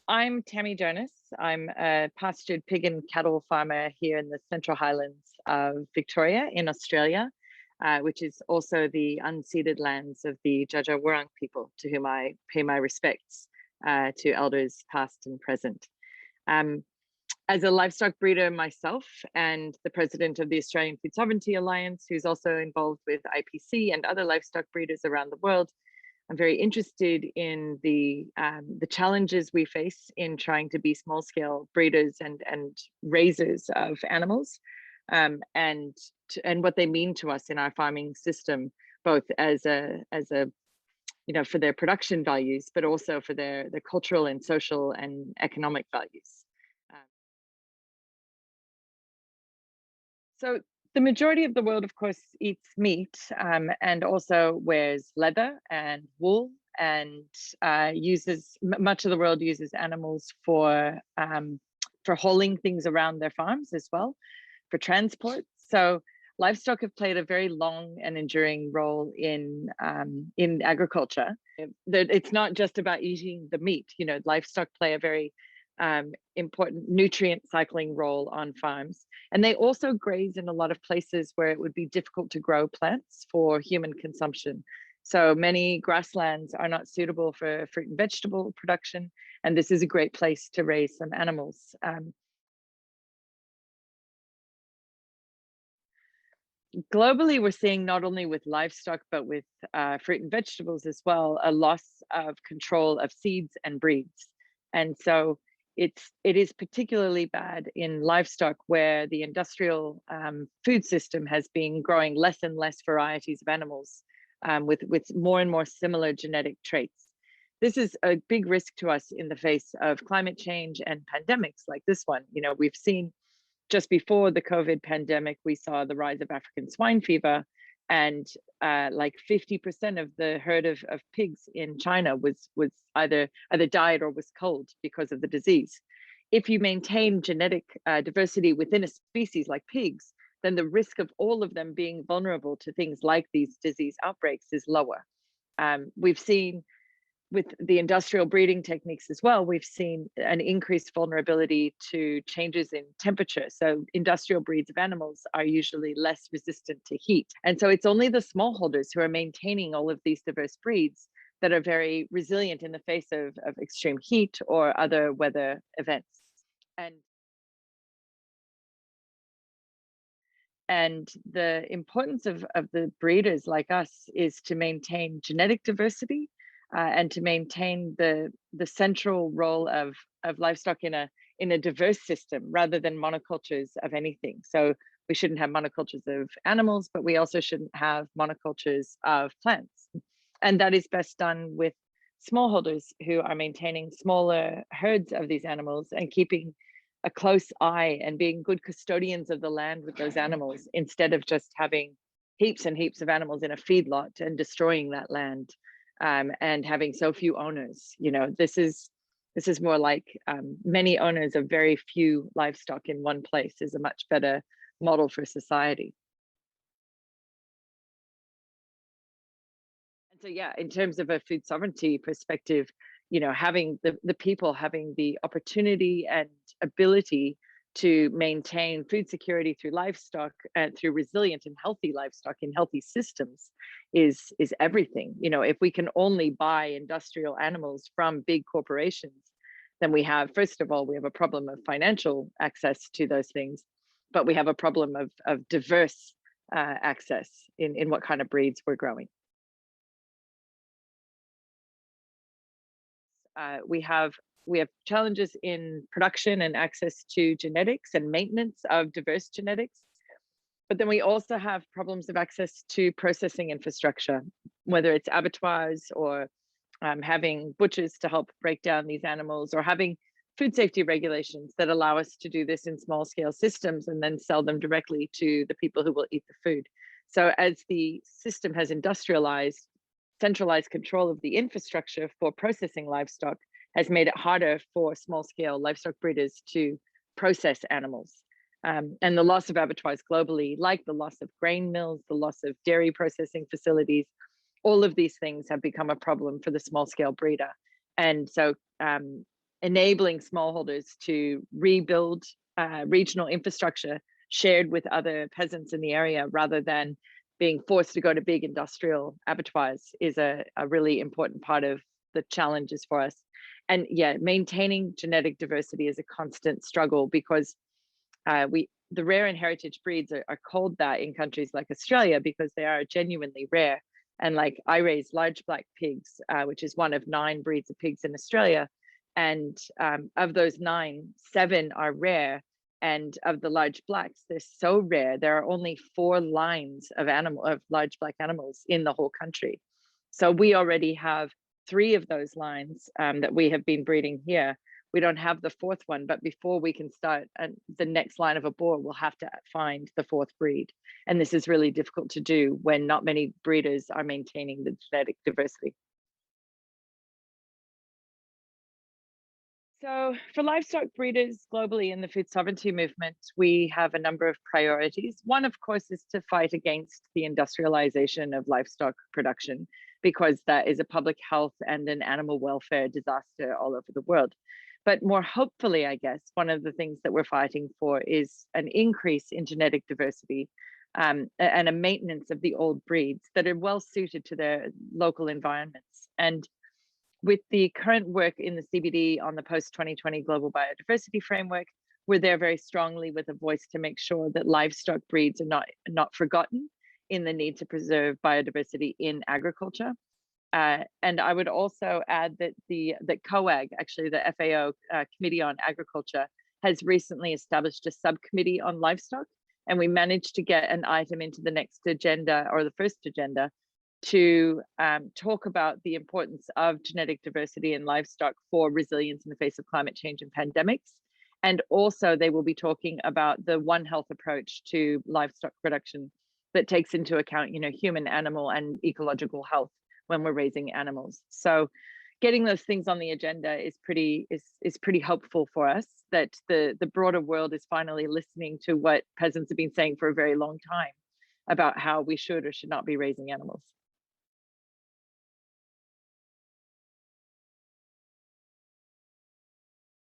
I'm Tammi Jonas. I'm a pastured pig and cattle farmer here in the Central Highlands of Victoria in Australia, which is also the unceded lands of the Dja Dja Wurrung people, to whom I pay my respects to elders past and present. Um, as a livestock breeder myself and the president of the Australian Food Sovereignty Alliance, who's also involved with IPC and other livestock breeders around the world, I'm very interested in the challenges we face in trying to be small scale breeders and raisers of animals, and what they mean to us in our farming system, both as a for their production values, but also for their cultural and social and economic values. So the majority of the world, of course, eats meat, and also wears leather and wool, and much of the world uses animals for hauling things around their farms as well, for transport. So livestock have played a very long and enduring role in agriculture. It's not just about eating the meat. You know, livestock play a very important nutrient cycling role on farms. And they also graze in a lot of places where it would be difficult to grow plants for human consumption. So many grasslands are not suitable for fruit and vegetable production, and this is a great place to raise some animals. Globally, we're seeing, not only with livestock, but with fruit and vegetables as well, a loss of control of seeds and breeds. And so it is particularly bad in livestock, where the industrial food system has been growing less and less varieties of animals with more and more similar genetic traits. This is a big risk to us in the face of climate change and pandemics like this one. You know, we've seen just before the COVID pandemic, we saw the rise of African swine fever, and like 50% of the herd of pigs in China was either died or was culled because of the disease. If you maintain genetic diversity within a species like pigs, then the risk of all of them being vulnerable to things like these disease outbreaks is lower. We've seen with the industrial breeding techniques as well, we've seen an increased vulnerability to changes in temperature. So industrial breeds of animals are usually less resistant to heat. And so it's only the smallholders who are maintaining all of these diverse breeds that are very resilient in the face of extreme heat or other weather events. And the importance of the breeders like us is to maintain genetic diversity, and to maintain the central role of livestock in a diverse system, rather than monocultures of anything. So we shouldn't have monocultures of animals, but we also shouldn't have monocultures of plants. And that is best done with smallholders who are maintaining smaller herds of these animals and keeping a close eye and being good custodians of the land with those animals, instead of just having heaps and heaps of animals in a feedlot and destroying that land, and having so few owners. You know, this is more like many owners of very few livestock in one place is a much better model for society. And so, yeah, in terms of a food sovereignty perspective, you know, having the people having the opportunity and ability to maintain food security through livestock and through resilient and healthy livestock in healthy systems is everything. You know, if we can only buy industrial animals from big corporations, then we have, first of all, we have a problem of financial access to those things, but we have a problem of diverse access in what kind of breeds we're growing. We have challenges in production and access to genetics and maintenance of diverse genetics. But then we also have problems of access to processing infrastructure, whether it's abattoirs or having butchers to help break down these animals, or having food safety regulations that allow us to do this in small scale systems and then sell them directly to the people who will eat the food. So as the system has industrialized, centralized control of the infrastructure for processing livestock has made it harder for small scale livestock breeders to process animals. And the loss of abattoirs globally, like the loss of grain mills, the loss of dairy processing facilities, all of these things have become a problem for the small scale breeder. And so enabling smallholders to rebuild regional infrastructure shared with other peasants in the area rather than being forced to go to big industrial abattoirs is a really important part of the challenges for us. And yeah, maintaining genetic diversity is a constant struggle because the rare and heritage breeds are called that in countries like Australia because they are genuinely rare. And like I raise large black pigs, which is one of 9 breeds of pigs in Australia. And of those 9, 7 are rare. And of the large blacks, they're so rare. There are only 4 lines of large black animals in the whole country. So we already have 3 of those lines that we have been breeding here. We don't have the 4th one, but before we can start the next line of a boar, we'll have to find the 4th breed. And this is really difficult to do when not many breeders are maintaining the genetic diversity. So for livestock breeders globally in the food sovereignty movement, we have a number of priorities. One, of course, is to fight against the industrialization of livestock production, because that is a public health and an animal welfare disaster all over the world. But more hopefully, I guess, one of the things that we're fighting for is an increase in genetic diversity and a maintenance of the old breeds that are well suited to their local environments. And with the current work in the CBD on the post-2020 Global Biodiversity Framework, we're there very strongly with a voice to make sure that livestock breeds are not forgotten in the need to preserve biodiversity in agriculture. And I would also add that that COAG, actually the FAO Committee on Agriculture, has recently established a subcommittee on livestock, and we managed to get an item into the next agenda, or the first agenda, to talk about the importance of genetic diversity in livestock for resilience in the face of climate change and pandemics. And also they will be talking about the One Health approach to livestock production that takes into account, human, animal, and ecological health when we're raising animals. So getting those things on the agenda is pretty hopeful for us, that the broader world is finally listening to what peasants have been saying for a very long time about how we should or should not be raising animals.